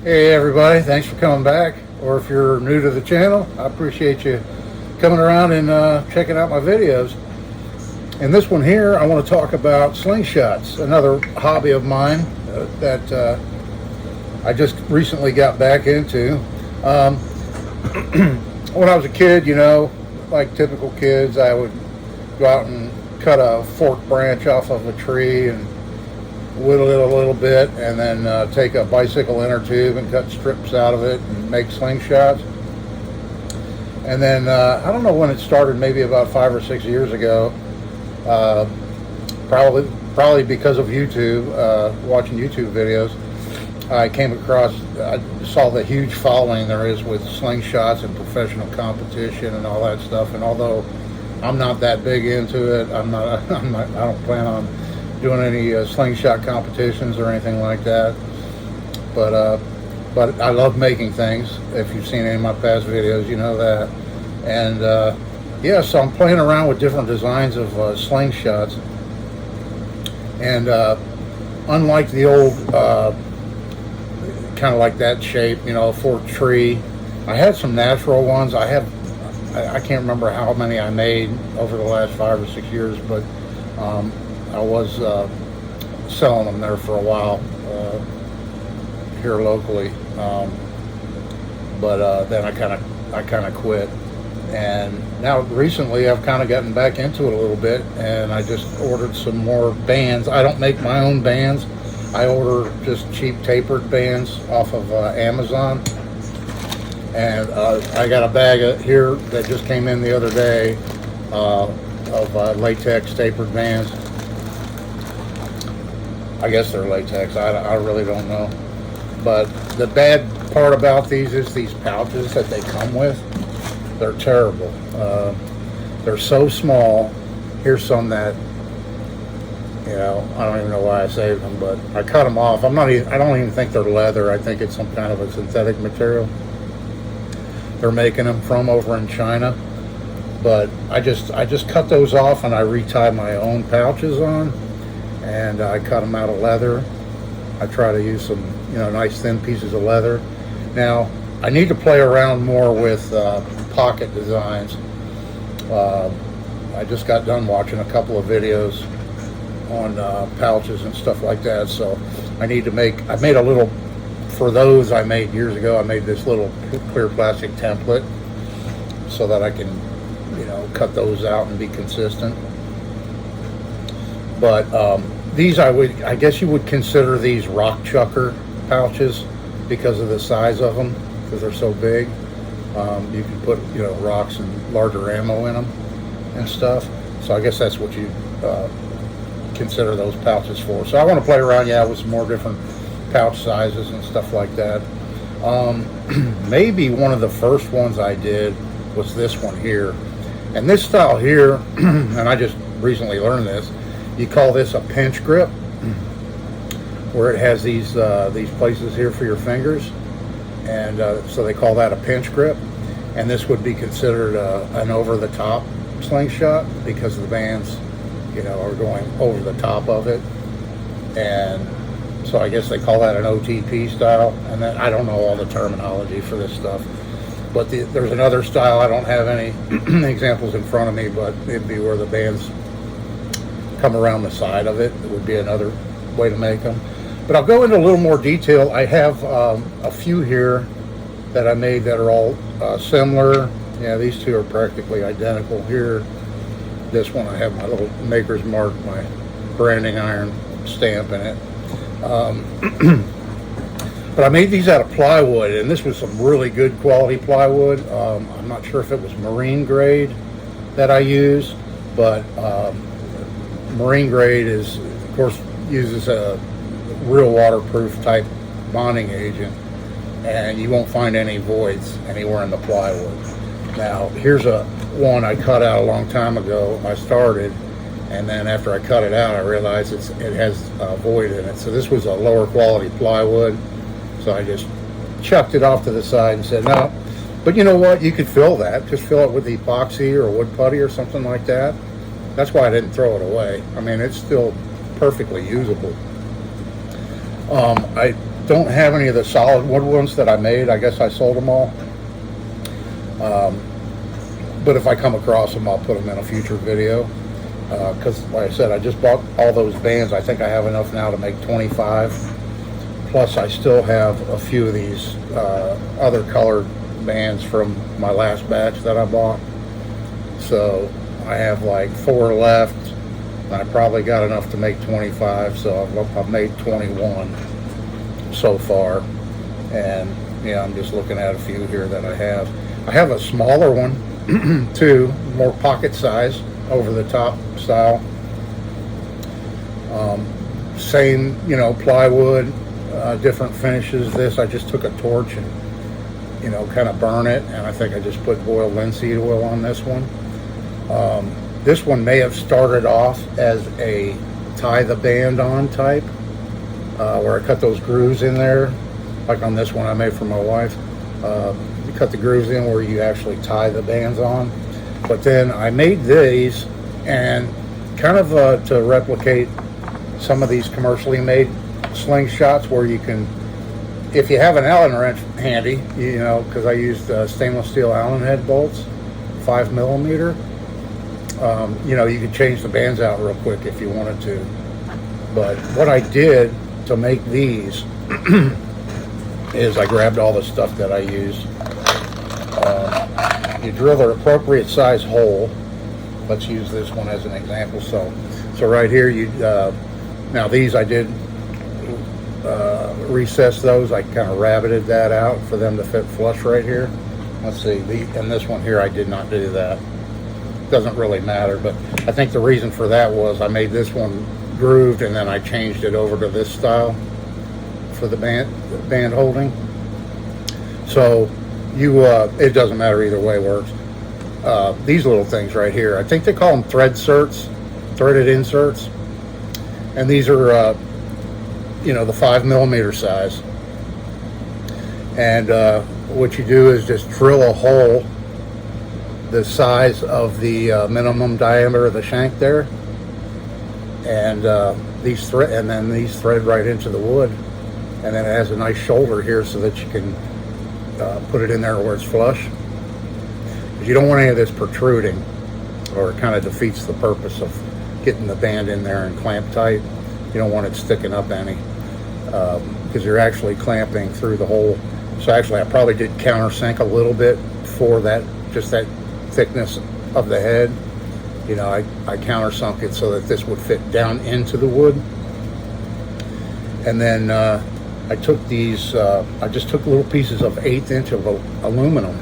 Hey everybody, thanks for coming back. Or if you're new to the channel, I appreciate you coming around and checking out my videos. In this one here, I want to talk about slingshots, another hobby of mine that I just recently got back into. When I was a kid, you know, like typical kids, I would go out and cut a forked branch off of a tree and whittle it a little bit, and then take a bicycle inner tube and cut strips out of it and make slingshots. And then I don't know when it started, maybe about 5 or 6 years ago. Probably because of YouTube, watching YouTube videos, I came across, I saw the huge following there is with slingshots and professional competition and all that stuff. And although I'm not that big into it, I don't plan on doing any slingshot competitions or anything like that. But I love making things. If you've seen any of my past videos, you know that. And yeah, so I'm playing around with different designs of slingshots. And unlike the old, kind of like that shape, you know, forked tree, I had some natural ones. I can't remember how many I made over the last 5 or 6 years, but I was selling them there for a while here locally, but then I kind of quit. And now recently I've kind of gotten back into it a little bit, and I just ordered some more bands. I don't make my own bands. I order just cheap tapered bands off of Amazon. And I got a bag here that just came in the other day of latex tapered bands. I guess they're latex. I really don't know. But the bad part about these is these pouches that they come with. They're terrible. They're so small. Here's some that, you know, I don't even know why I saved them, but I cut them off. I don't even think they're leather. I think it's some kind of a synthetic material they're making them from over in China. But I just cut those off, and I retie my own pouches on, and I cut them out of leather. I try to use some, you know, nice thin pieces of leather. Now I need to play around more with pocket designs. I just got done watching a couple of videos on pouches and stuff like that, so I need to I made a little, for those I made years ago, I made this little clear plastic template so that I can, you know, cut those out and be consistent. But these, I guess you would consider these rock chucker pouches because of the size of them, because they're so big. You can put, you know, rocks and larger ammo in them and stuff. So I guess that's what you consider those pouches for. So I want to play around, yeah, with some more different pouch sizes and stuff like that. Maybe one of the first ones I did was this one here. And this style here, and I just recently learned this, you call this a pinch grip, where it has these places here for your fingers. And so they call that a pinch grip. And this would be considered an over-the-top slingshot because the bands, you know, are going over the top of it. And so I guess they call that an OTP style. And then I don't know all the terminology for this stuff. But there's another style. I don't have any examples in front of me, but it'd be where the bands come around the side of it. It would be another way to make them. But I'll go into a little more detail. I have a few here that I made that are all similar. Yeah, these two are practically identical here. This one, I have my little maker's mark, my branding iron stamp in it. But I made these out of plywood, and this was some really good quality plywood. I'm not sure if it was marine grade that I used, but marine grade is, of course, uses a real waterproof type bonding agent, and you won't find any voids anywhere in the plywood. Now here's one I cut out a long time ago. I started, and then after I cut it out, I realized it has a void in it. So this was a lower quality plywood, so I just chucked it off to the side and said, no, but you know what, you could fill that, just fill it with epoxy or wood putty or something like that. That's why I didn't throw it away. I mean, it's still perfectly usable. I don't have any of the solid wood ones that I made. I guess I sold them all. But if I come across them, I'll put them in a future video. Because, like I said, I just bought all those bands. I think I have enough now to make 25. Plus, I still have a few of these other colored bands from my last batch that I bought. So I have like 4 left. And I probably got enough to make 25. So I've made 21 so far. And yeah, I'm just looking at a few here that I have. I have a smaller one too, more pocket size, over the top style. Same, plywood, different finishes. This, I just took a torch and, kind of burn it, and I think I just put boiled linseed oil on this one. This one may have started off as a tie the band on type, where I cut those grooves in there, like on this one I made for my wife. You cut the grooves in where you actually tie the bands on. But then I made these, and kind of to replicate some of these commercially made slingshots, where you can, if you have an Allen wrench handy, because I used stainless steel Allen head bolts, 5mm. You could change the bands out real quick if you wanted to. But what I did to make these is I grabbed all the stuff that I used. You drill the appropriate size hole. Let's use this one as an example. So right here, now these I did recess those. I kind of rabbited that out for them to fit flush right here. Let's see, and this one here I did not do that. Doesn't really matter, but I think the reason for that was I made this one grooved, and then I changed it over to this style for the band holding. So it doesn't matter, either way works. These little things right here, I think they call them threaded inserts, and these are the 5mm size. And what you do is just drill a hole the size of the minimum diameter of the shank there, and these thread right into the wood, and then it has a nice shoulder here so that you can put it in there where it's flush. You don't want any of this protruding, or it kind of defeats the purpose of getting the band in there and clamp tight. You don't want it sticking up any, because you're actually clamping through the hole. So actually I probably did countersink a little bit for that, just that thickness of the head. I countersunk it so that this would fit down into the wood. And then I took these, I just took little pieces of 1/8 inch of aluminum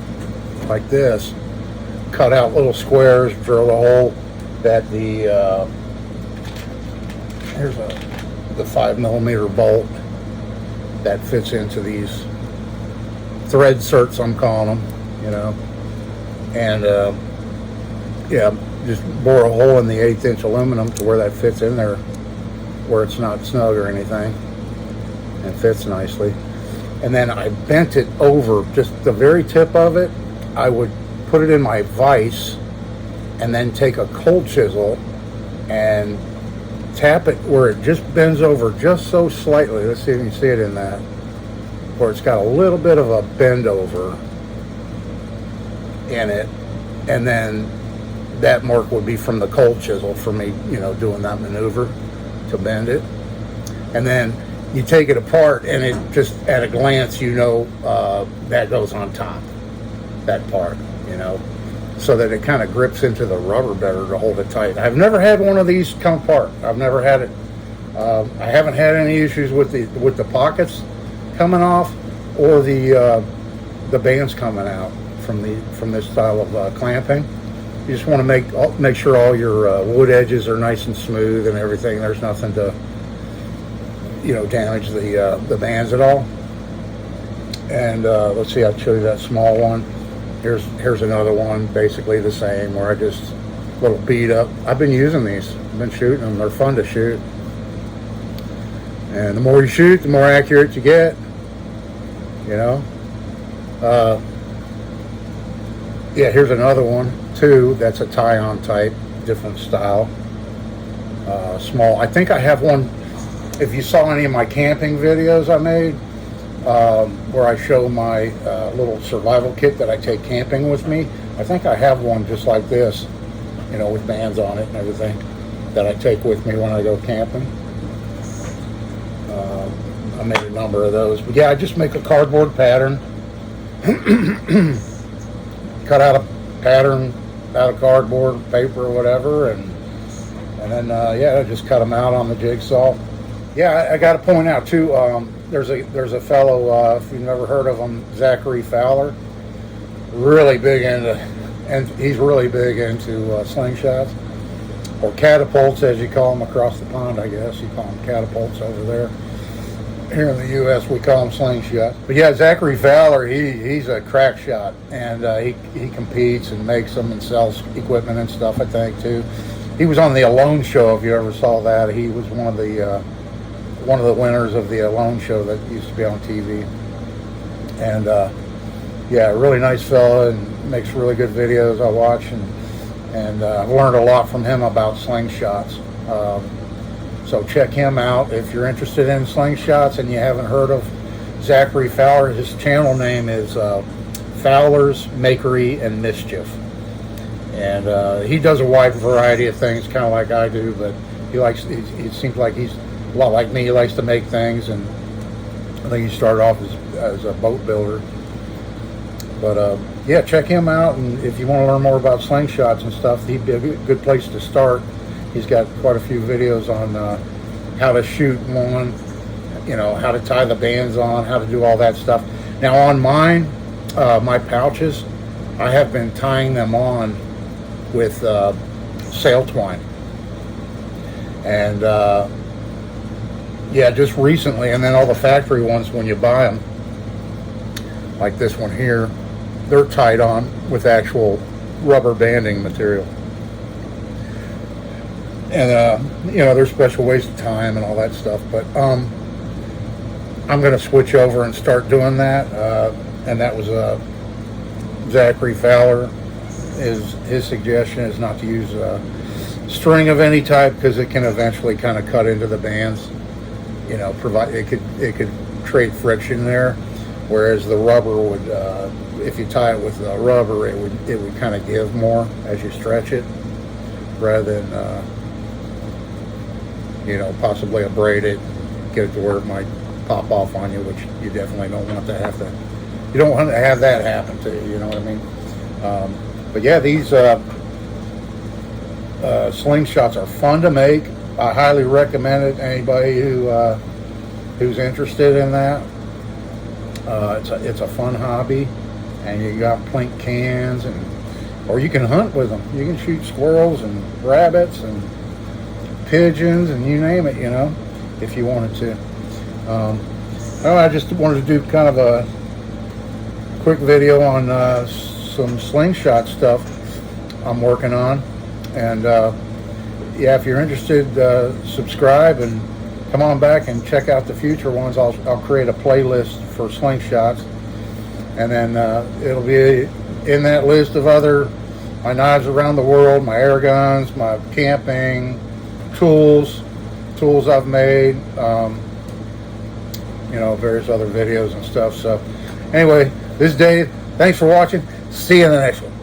like this, cut out little squares, drill a hole that here's the 5mm bolt that fits into these thread inserts, I'm calling them, and just bore a hole in the 1/8 inch aluminum to where that fits in there, where it's not snug or anything, and fits nicely. And then I bent it over, just the very tip of it. I would put it in my vise, and then take a cold chisel and tap it where it just bends over just so slightly. Let's see if you can see it in that, where it's got a little bit of a bend over in it. And then that mark would be from the cold chisel for me, doing that maneuver to bend it. And then you take it apart, and it just, at a glance, that goes on top, that part, so that it kind of grips into the rubber better to hold it tight. I've never had one of these come apart. I've never had it. I haven't had any issues with the pockets coming off, or the bands coming out from this style of clamping. You just want to make sure all your wood edges are nice and smooth and everything. There's nothing to damage the bands at all. And let's see, I'll show you that small one. Here's another one, basically the same, where I just little bead up. I've been using these. I've been shooting them. They're fun to shoot. And the more you shoot, the more accurate you get. Here's another one too. That's a tie-on type, different style. Small. I think I have one. If you saw any of my camping videos I made, where I show my little survival kit that I take camping with me. I think I have one just like this, you know, with bands on it and everything, that I take with me when I go camping. I made a number of those. But yeah, I just make a cardboard pattern. Cut out a pattern out of cardboard, paper, or whatever, and then yeah, I just cut them out on the jigsaw. Yeah, I got to point out too. There's a fellow, if you've never heard of him, Zachary Fowler. Really big into, and he's really big into slingshots, or catapults as you call them across the pond. I guess you call them catapults over there. Here in the U.S., we call them slingshots. But yeah, Zachary Fowler, he's a crack shot, and he competes and makes them and sells equipment and stuff, I think, too. He was on the Alone Show, if you ever saw that. He was one of the winners of the Alone Show that used to be on TV. And yeah, really nice fella, and makes really good videos I watch, and I've learned a lot from him about slingshots. So check him out if you're interested in slingshots and you haven't heard of Zachary Fowler. His channel name is Fowler's Makery and Mischief, and he does a wide variety of things, kind of like I do. But it seems like he's a lot like me. He likes to make things, and I think he started off as a boat builder. But yeah, check him out, and if you want to learn more about slingshots and stuff, he'd be a good place to start. He's got quite a few videos on how to shoot one, you know, how to tie the bands on, how to do all that stuff. Now on mine, my pouches, I have been tying them on with sail twine. And yeah, just recently, and then all the factory ones, when you buy them, like this one here, they're tied on with actual rubber banding material. And you know, there's special ways to tie them and all that stuff, but I'm going to switch over and start doing that. And that was Zachary Fowler. His suggestion is not to use string of any type, because it can eventually kind of cut into the bands. You know, it could create friction there, whereas the rubber would, if you tie it with rubber, it would kind of give more as you stretch it, rather than you know, possibly abrade it, get it to where it might pop off on you, which you definitely don't want to have to. You don't want to have that happen to you. You know what I mean? But yeah, these slingshots are fun to make. I highly recommend it to anybody who's interested in that. It's a fun hobby, and you got plink cans, or you can hunt with them. You can shoot squirrels and rabbits and pigeons and you name it, you know, if you wanted to. I just wanted to do kind of a quick video on some slingshot stuff I'm working on, and yeah, if you're interested, subscribe and come on back and check out the future ones. I'll create a playlist for slingshots, and then it'll be in that list of my knives around the world, my air guns, my camping tools I've made, you know, various other videos and stuff. So anyway, this is Dave. Thanks for watching. See you in the next one.